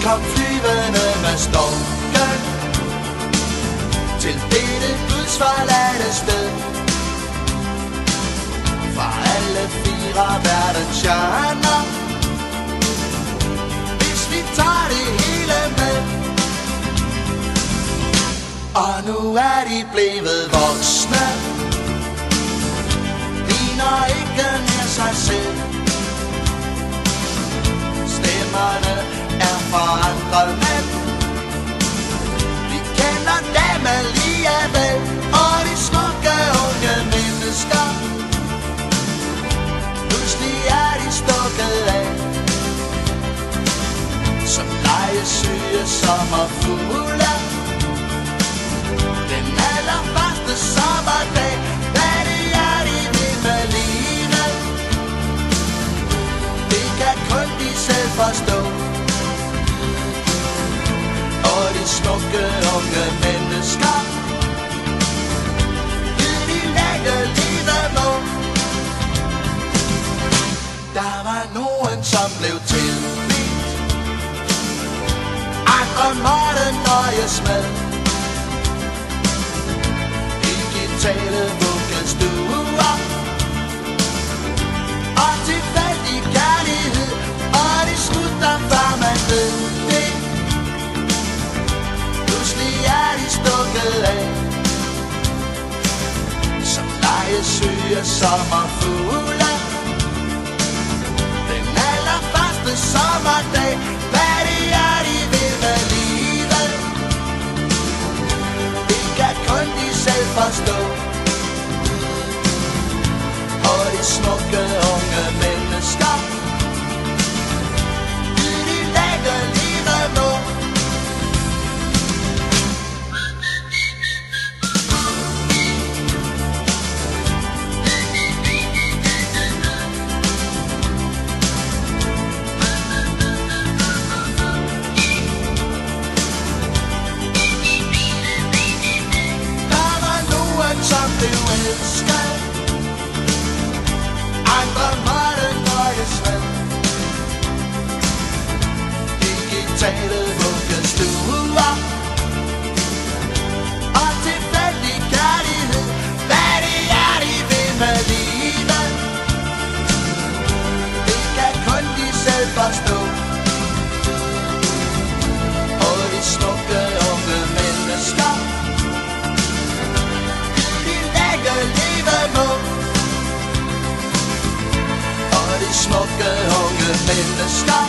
kom flyvende med storken til dette gudsforladte sted. Fra alle fire verdens hjørner, hvis vi tager det hele med. Og nu er de blevet voksne, ligner ikke mere sig selv. Stemmerne er forandrede, vi kender dem alligevel. Og de smukke unge mennesker, pludselig er de stukket af, som legesyge sommerfugle. Den allerførste sommerdag, hvad det er de vil med livet, det kan kun de selv forstå. Og de smukke unge mennesker, vil de lægge livet må. Der var nogen, som blev tilbedt, andre måtte nøjes med digitale vuggestuer og tilfældig kærlighed. Og de slutter før man ved det, pludselig er de stukket af, som legesyge sommerfugle. Den allerførste sommerdag, hvad det er de vil med livet, det kan kun de selv forstå. Og de smukke unge mennesker, vil de lægge livet må. Som blev elsket, andre måtte nøjes med digitale vuggestuer og tilfældig kærlighed. Hvad det er de vil med livet, det kan kun de selv forstå. Og de smukke unge mennesker, livet må. Og de smukke unge mennesker,